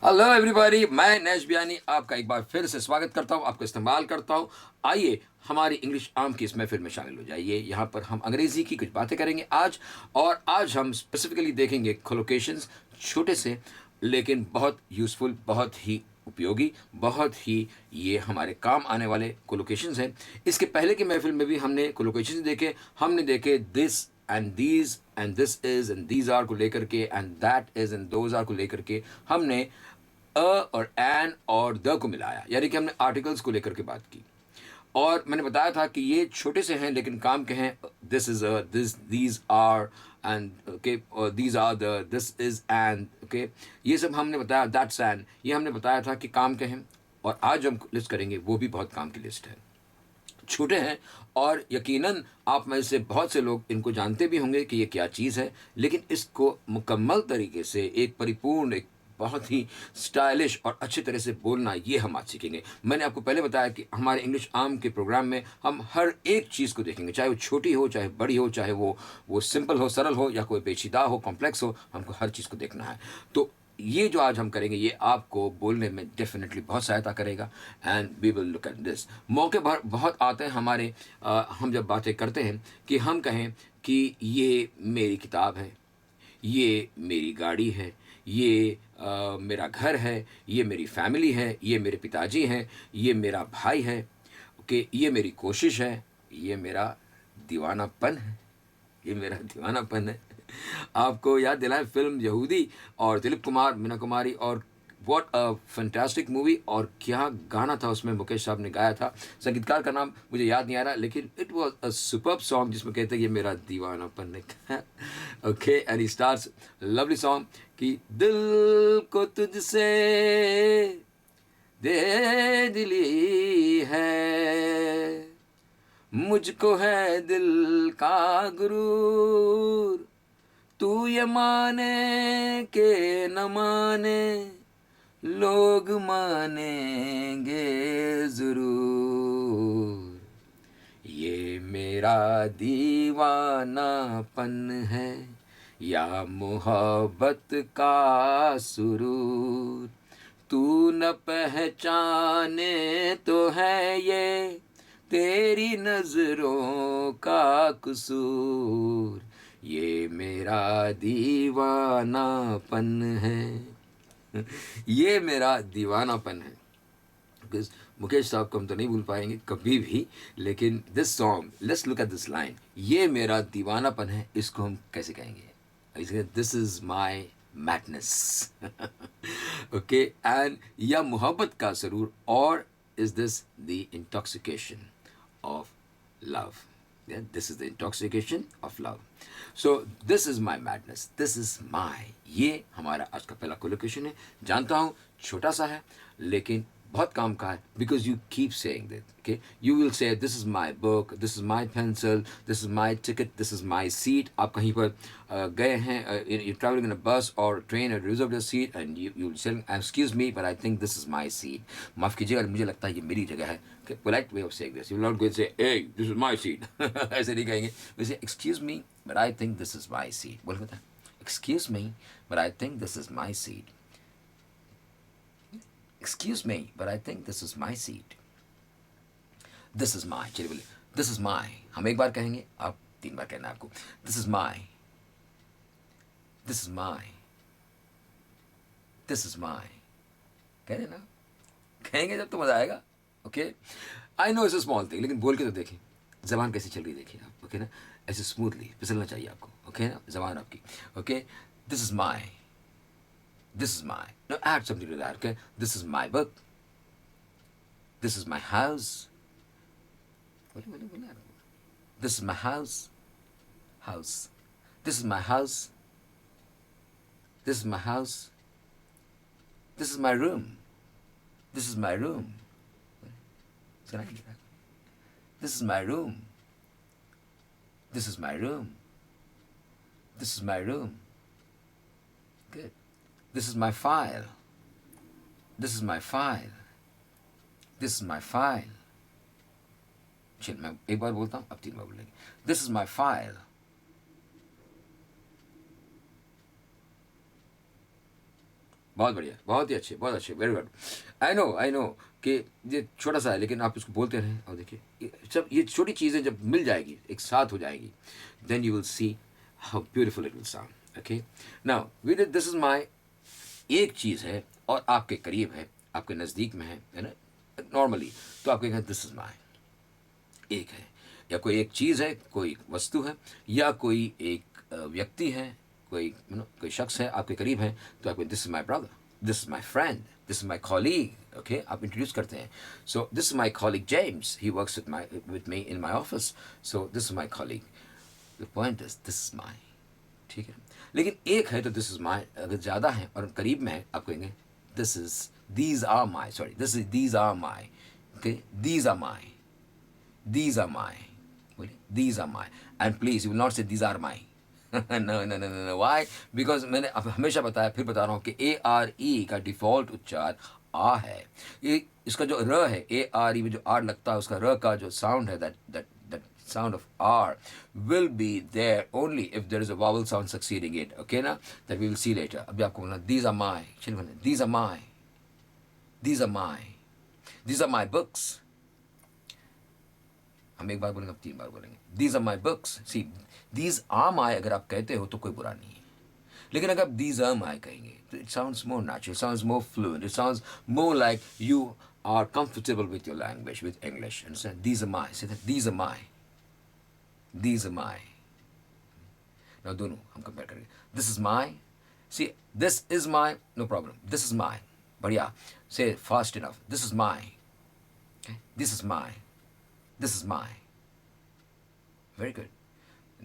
Hello everybody, मैं Nash Biyani आपका एक बार फिर से स्वागत करता हूं, आपका इस्तेमाल करता हूं। आइए हमारी इंग्लिश आम की इस महफिल में शामिल हो जाइए। यहां पर हम अंग्रेजी की कुछ बातें करेंगे आज। और आज हम स्पेसिफिकली देखेंगे कोलोकेशंस, छोटे से लेकिन बहुत यूज़फुल, बहुत ही उपयोगी, बहुत ही ये हमारे काम आने वाले कोलोकेशंस हैं। इसके पहले की महफिल में भी हमने कोलोकेशंस देखे। हमने देखे this and these and this is and these are को लेकर के, and that is and those are को लेकर के हमने अ और एन और द को मिलाया, यानी कि हमने आर्टिकल्स को लेकर के बात की। और मैंने बताया था कि ये छोटे से हैं लेकिन काम के हैं। This is a, this, these are and okay, these are the, this is and okay, ये सब हमने बताया। दैट्स एंड, ये हमने बताया था कि काम के हैं। और आज जो हम लिस्ट करेंगे वो भी बहुत काम की लिस्ट है। छोटे हैं और यकीनन आप में से बहुत से लोग इनको जानते भी होंगे कि ये क्या चीज़ है, लेकिन इसको मुकम्मल तरीके से एक परिपूर्ण, एक बहुत ही स्टाइलिश और अच्छी तरह से बोलना, ये हम आज सीखेंगे। मैंने आपको पहले बताया कि हमारे इंग्लिश आम के प्रोग्राम में हम हर एक चीज़ को देखेंगे, चाहे वो छोटी हो, चाहे बड़ी हो, चाहे वो सिंपल हो, सरल हो, या कोई पेचीदा हो, कॉम्प्लेक्स हो, हमको हर चीज़ को देखना है। तो ये जो आज हम करेंगे ये आपको बोलने में डेफिनेटली बहुत सहायता करेगा। And we will look at this. मौके बहुत आते हैं हमारे, हम जब बातें करते हैं कि हम कहें कि ये मेरी किताब है, ये मेरी गाड़ी है, ये मेरा घर है, ये मेरी फैमिली है, ये मेरे पिताजी हैं, ये मेरा भाई है, ओके, ये मेरी कोशिश है, ये मेरा दीवानापन है, ये मेरा दीवानापन है। आपको याद दिलाएं फिल्म यहूदी, और दिलीप कुमार, मीना कुमारी, और व्हाट अ फैंटास्टिक मूवी। और क्या गाना था उसमें, मुकेश साहब ने गाया था। संगीतकार का नाम मुझे याद नहीं आ रहा, लेकिन it was a superb song जिसमें कहते हैं ये मेरा दीवानापन है। Okay, and he starts lovely song कि दिल को तुझसे दे दिली है, मुझको है दिल का गुरूर, तू ये माने के न माने, लोग मानेंगे जरूर, ये मेरा दीवानापन है या मोहब्बत का सुरूर, तू न पहचाने तो है ये तेरी नजरों का कसूर, ये मेरा दीवानापन है। ये मेरा दीवानापन है। बिकॉज मुकेश साहब को हम तो नहीं भूल पाएंगे कभी भी, लेकिन this song, let's look at this line, ये मेरा दीवानापन है, इसको हम कैसे कहेंगे? This is my madness. Okay, and या मोहब्बत का सरूर, और is this the intoxication of love. Yeah, this is the intoxication of love. So this is my madness. This is my, ये हमारा आज का पहला कोलोकेशन है। जानता हूँ छोटा सा है लेकिन बहुत काम का है, because you keep saying that. Okay, you will say this is my book, this is my pencil, this is my ticket, this is my seat. आप कहीं पर गए हैं, you're traveling in a bus or train, and reserved a seat, and you say excuse me but I think this is my seat, माफ़ कीजिएगा मुझे लगता है ये मेरी जगह है। Okay, polite way of saying this. You will not go and say hey this is my seat। ऐसे नहीं कहेंगे। We say excuse me but I think this is my seat। बोल पता excuse me but I think this is my seat, excuse me but I think this is my seat, this is my, चलिए बोले this is my। हम एक बार कहेंगे, आप 3 बार कहना है आपको। this is my, this is my, this is my। कह रहे ना, कहेंगे जब तो मजा आएगा। Okay, I know it's a small thing, लेकिन बोल के तो देखें जबान कैसे चल रही है, देखिए आप। ओके ना, ऐसे स्मूथली फिसलना चाहिए आपको। ओके ना, जबान आपकी। Okay, this is my, this is my, no add something to that. Okay, this is my book, this is my house, बोले बोले बोले, this is my house, house, this is my house, this is my house, this is my room, this is my room, सुनाइए, this is my room, this is my room, this is my room, good, this is my file, this is my file, this is my file। चल मैं एक बार बोलता हूँ, अब 3 बार बोलेंगे। this is my file, बहुत बढ़िया, बहुत ही अच्छे, बहुत अच्छे, वेरी गुड। आई नो कि ये छोटा सा है, लेकिन आप इसको बोलते रहें और देखिए जब ये छोटी चीज़ें जब मिल जाएगी, एक साथ हो जाएगी, then you will see how beautiful it will sound. Okay, now we did this is my, एक चीज़ है और आपके करीब है, आपके नज़दीक में है ना, नॉर्मली तो आप कहेंगे दिस इज माई, एक है, या कोई एक चीज़ है, कोई वस्तु है, या कोई एक व्यक्ति है, कोई कोई शख्स है आपके करीब है, तो आप this is my brother, this is my friend, this is my colleague. Okay, आप इंट्रोड्यूस करते हैं, so this is my colleague James, he works with me in my office, so this is my colleague, the point is this is माई, ठीक है। लेकिन एक है तो this is माई, अगर ज़्यादा है और करीब में है, आप कहेंगे this is, these are my, sorry this is, these are my, okay, these are my, these are my, बोलिए these are my, and please you will not say these are my no no no no no, why? Because मैंने अब हमेशा बताया, फिर बता रहा हूँ कि ए आर ई का डिफ़ॉल्ट उच्चार आ है। ये इसका जो र है, ए आर ई में जो आर लगता है, उसका र का जो साउंड है, that sound of R will be there only if there is a vowel sound succeeding it, okay ना, that we will see later। अभी आपको बोलना these are my, चलिए बोलना these are my, these are my, these are my books। हम एक बार बोलेंगे, अब 3 बार बोलेंगे, these are my books. See, these are my अगर आप कहते हो तो कोई बुरा नहीं है, लेकिन अगर आप दीज आर माई कहेंगे तो it sounds more natural, sounds more fluent, it sounds more like you are comfortable with your language, with English. Understand? These are my, say that these are my, these are my. ना दोनों हम compare करेंगे, this is my, see this is my, no problem, this is my, बढ़िया, say fast enough, this is my, this is my, this is my, very good,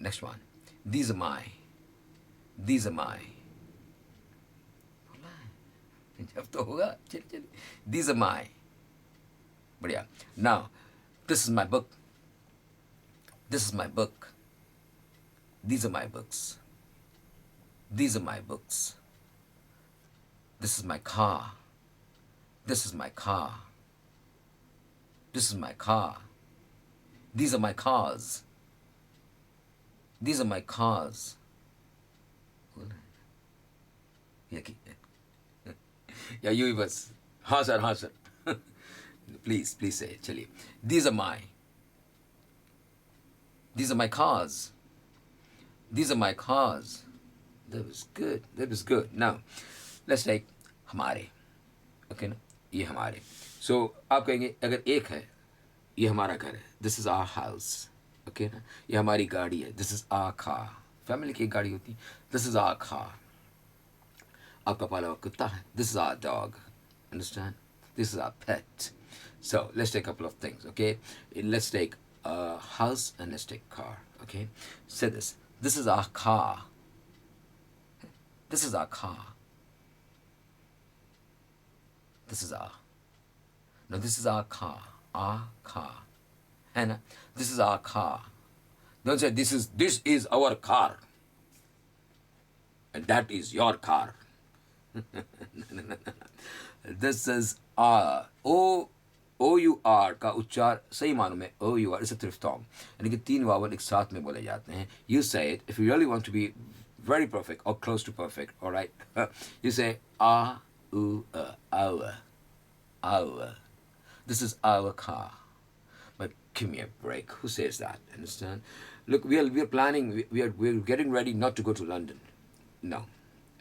next one, these are my, these are my, जब तो होगा, चलिए चलिए, these are my, बढ़िया। now this is my book, this is my book, these are my books, these are my books, this is my car, this is my car, this is my car, these are my cars, these are my cars। या you ही बस, हाँ sir, हाँ sir please please से, चलिए, these are my, these are my cars, these are my cars, that was good, that was good। now let's take हमारे, okay ना, ये हमारे, सो आप कहेंगे अगर एक है, ये हमारा घर है, this is our house, okay ना, ये हमारी गाड़ी है, this is our car, family की एक गाड़ी होती है, दिस इज़ आवर कार। आपका पाला हुआ कुत्ता है, this is our dog, understand, this is our pet. So let's take couple of things, okay, let's take house and let's take car, okay, say this is our car, this is our car, this is our, no this is our car, our car, and this is our car, don't say this is our car and that is your car this is our, o u r का उच्चार सही मानों में o u r is a triphthong, यानी कि 3 vowel एक साथ में बोले जाते हैं। You say it if you really want to be very perfect or close to perfect, all right you say a u our, our, this is our car। But give me a break. Who says that? Understand? Look, we are planning. We're getting ready not to go to London. No,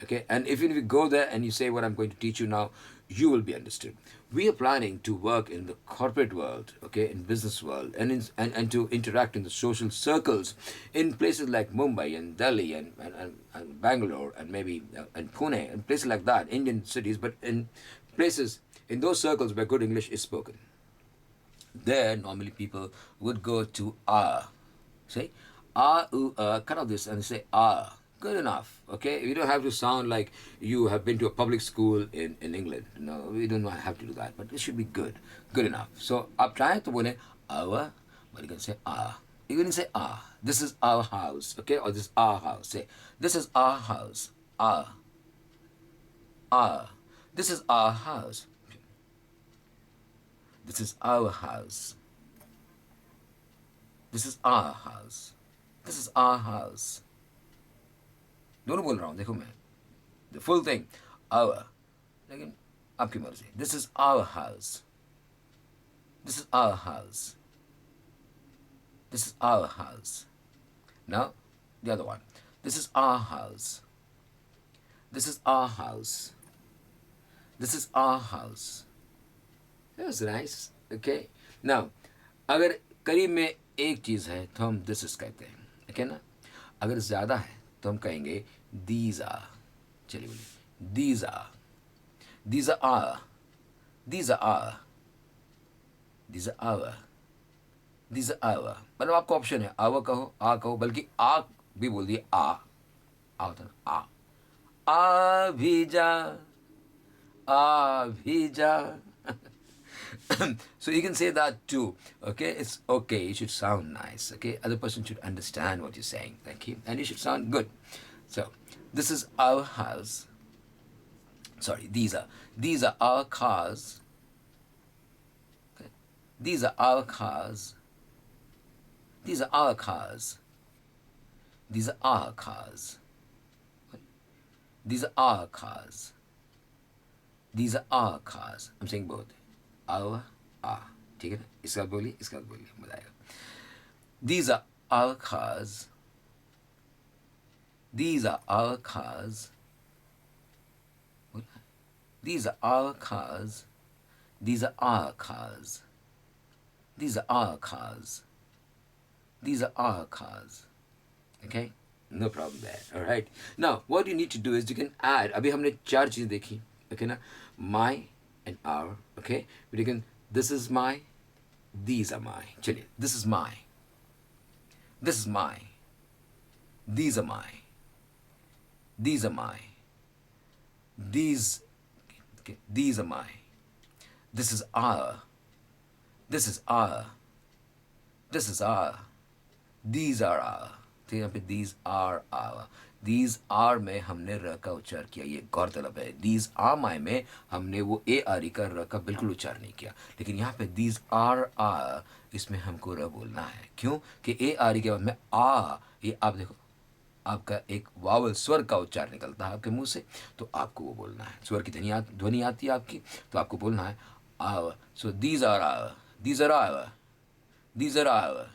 okay. And even if you go there and you say what I'm going to teach you now, you will be understood. We are planning to work in the corporate world, okay, in business world, and to interact in the social circles in places like Mumbai and Delhi and Bangalore and maybe and Pune and places like that, Indian cities, but in places in those circles where good English is spoken. There, normally people would go to say cut off this and say good enough, okay, you don't have to sound like you have been to a public school in England, no, we don't have to do that, but it should be good enough। so आप trying to bole our, but you can say you can say this is our house, okay, or this is our house, say this is our house, this is our house, this is our house, this is our house, this is our house। दोनों बोल रहा हूँ, देखो मैं, the full thing, our, लेकिन आपकी मर्जी. This is our house. This is our house. This is our house. Now the other one. This is our house. This is our house. This is our house. That was nice. Okay. Now अगर करीब में एक चीज़ है तो हम this is कहते हैं. ओके ना. अगर ज़्यादा है तो हम कहेंगे दीज आर. चलिए बोलिए these are. These are. These are. These our. These our. मतलब आपको ऑप्शन है आवर कहो आ कहो, बल्कि आ भी बोल दिए. आ होता ना आ भी जा. आ भी जा. So you can say that too. Okay, it's okay. You should sound nice. Okay, other person should understand what you're saying. Thank you, and you should sound good. So this is our house. Sorry, these are our cars. Okay. These are our cars. These are our cars. These are our cars. These are our cars. These are our cars. I'm saying both. Our, ठीक है ना. इसका बोलिए, इसका बोलिए, मजा आएगा. These are our cars. These are our cars. These are our cars. These are our cars. These are our cars. These are our cars. Okay? No problem there. All right. Now, what you need to do is you can add. अभी हमने 4 चीज़ देखी. Okay ना. My and our. Okay. But you can. This is my. These are my. चलिए. This is my. This is my. These are my. These are my. These. Okay. These are my. This is our. This is our. This is our. These are our. तो यहाँ पे these are our. These are में हमने र का उच्चार किया, ये गौरतलब है. These are my में हमने वो ए आर ई का र का बिल्कुल उच्चार नहीं किया. लेकिन यहाँ पे these are इसमें हमको र बोलना है. क्यों कि ए आर ई के बाद में आ, ये आप देखो आपका एक वावल स्वर का उच्चार निकलता है आपके मुंह से, तो आपको वो बोलना है. स्वर की ध्वनि आती है आपकी, तो आपको बोलना है our. So these are our. These are our. These are our.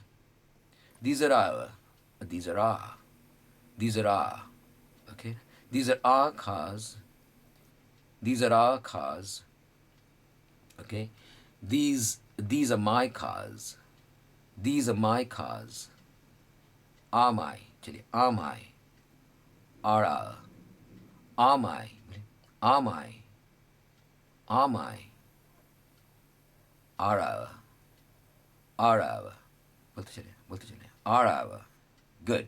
These are our. These are our. These are our. Okay. These are our cars. These are our cars. Okay. These are my cars. These are my cars. Are my. चलिए are my. Are our. Are my. Are my. Are my. Are our. Are our. बोलते चलिए are our. Good.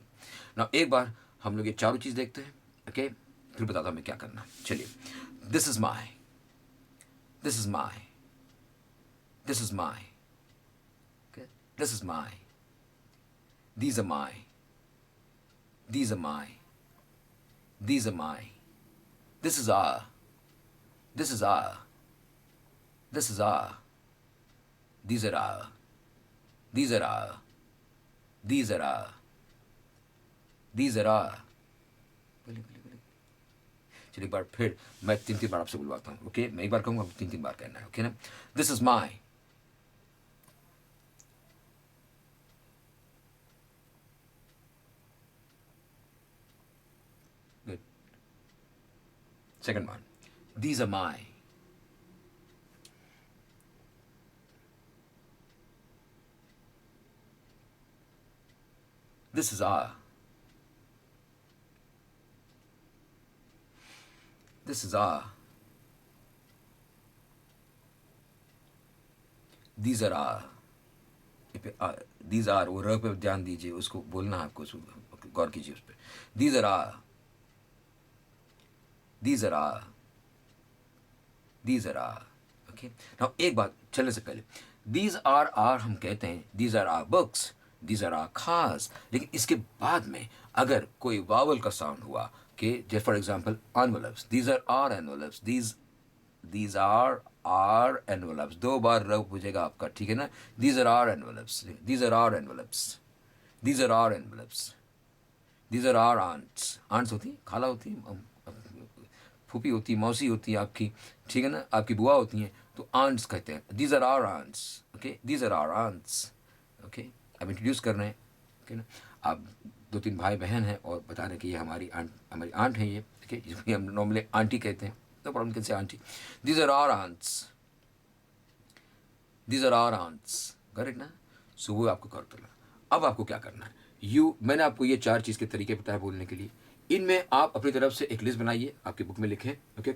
Now एक बार हम लोग ये चारों चीज़ देखते हैं. Okay. फिर बताता हूँ मैं क्या करना. चलिए. This is my. This is my. This is my. Okay. This is my. These are my. These are my. These are my. This is our. This is our. This is our. These are our. These are our. These are our. These are our. चलिए एक बार फिर मैं 3 बार आपसे बुलवाता हूँ. Okay. मैं एक बार कहूँगा, 3 बार कहना है. ओके ना. This is my. Good. Second one. These are my. This is our. This is our. These are our. These are. वो र पे ध्यान दीजिए, उसको बोलना है आपको, गौर कीजिए उस पर. These are our. These are our. These are our. Okay. Now एक बात चलने से पहले, These are our हम कहते हैं. These are our books. These are our cars. लेकिन इसके बाद में अगर कोई वावल का साउंड हुआ कि जैसे for example envelopes. These are our envelopes. These are our envelopes. 2 बार र पूछेगा आपका, ठीक है ना. These are our envelopes. These are our envelopes. These are our envelopes. These are our aunts. Aunts होती खाला होती फूफी होती है, मौसी होती है आपकी, ठीक है ना, आपकी बुआ होती हैं, तो आंट्स कहते हैं। These are our aunts, okay, these are our aunts, okay. अब इंट्रोड्यूस कर रहे हैं, ओके ना। आप 2-3 भाई बहन हैं और बता रहे हैं कि ये हमारी आंट है ये, ठीक है, जिसको हम नॉर्मली आंटी कहते हैं, तो प्रॉब्लम कैसे aunty. These are our aunts, these are our aunts, correct ना। सो वो आपको कर देना। अब आपको क्या करना है, मैंने आपको ये 4 चीज़ के तरीके बताए बोलने के लिए। इनमें आप अपनी तरफ से एक लिस्ट बनाइए, आपकी बुक में लिखें, ओके,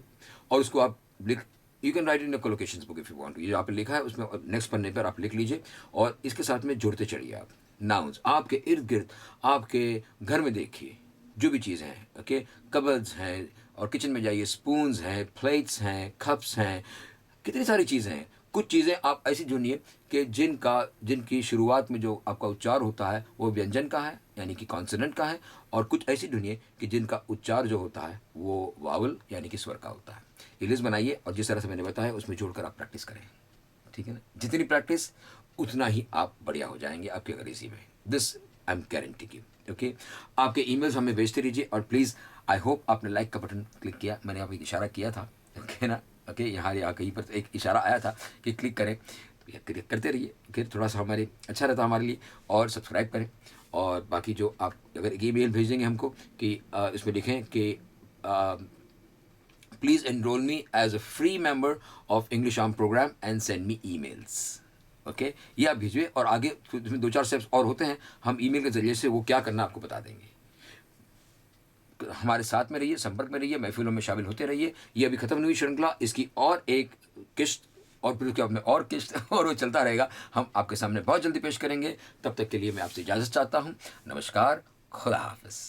और उसको आप लिख, you can write in collocation book if you want. ये जो आपने लिखा है उसमें नेक्स्ट पन्ने पर आप लिख लीजिए, और इसके साथ में जुड़ते चढ़िए आप नाउन्स। आपके इर्द गिर्द, आपके घर में देखिए जो भी चीज़ें हैं, ओके, कबर्ड्स हैं, और किचन में जाइए, स्पून्स हैं, प्लेट्स हैं, कप्स हैं, कितनी सारी चीज़ें हैं। कुछ चीज़ें आप ऐसी ढूंढिए कि जिनकी शुरुआत में जो आपका उच्चार होता है वो व्यंजन का है, यानी कि कॉन्सोनेंट का है, और कुछ ऐसी ढूंढिए कि जिनका उच्चार जो होता है वो वावल यानी कि स्वर का होता है। ये लिस्ट बनाइए और जिस तरह से मैंने बताया उसमें जोड़कर आप प्रैक्टिस करें, ठीक है ना। जितनी प्रैक्टिस उतना ही आप बढ़िया हो जाएंगे आपके अंग्रेजी में, दिस आई एम गारंटी की, ओके। आपके ईमेल्स हमें भेजते रहिए, और प्लीज़ आई होप आपने लाइक का बटन क्लिक किया, मैंने आपको एक इशारा किया था, ओके ना, ओके। यहाँ कहीं पर एक इशारा आया था कि क्लिक करें, क्लिक करते रहिए, फिर थोड़ा सा हमारे अच्छा रहता हमारे लिए, और सब्सक्राइब करें। और बाकी जो आप अगर ईमेल भेजेंगे हमको कि इसमें लिखें कि please enrol me as a free member of English arm programme and send me emails, okay, ये आप भेजिए। और आगे इसमें 2-4 स्टेप्स और होते हैं, हम ईमेल के ज़रिए से वो क्या करना आपको बता देंगे। हमारे साथ में रहिए, संपर्क में रहिए, महफिलों में शामिल होते रहिए। ये अभी ख़त्म नहीं हुई श्रृंखला, इसकी और एक किस्त, और फिर उसके बाद में और किस्त, और वो चलता रहेगा। हम आपके सामने बहुत जल्दी पेश करेंगे। तब तक के लिए मैं आपसे इजाज़त चाहता हूँ। नमस्कार, खुदा हाफिज़।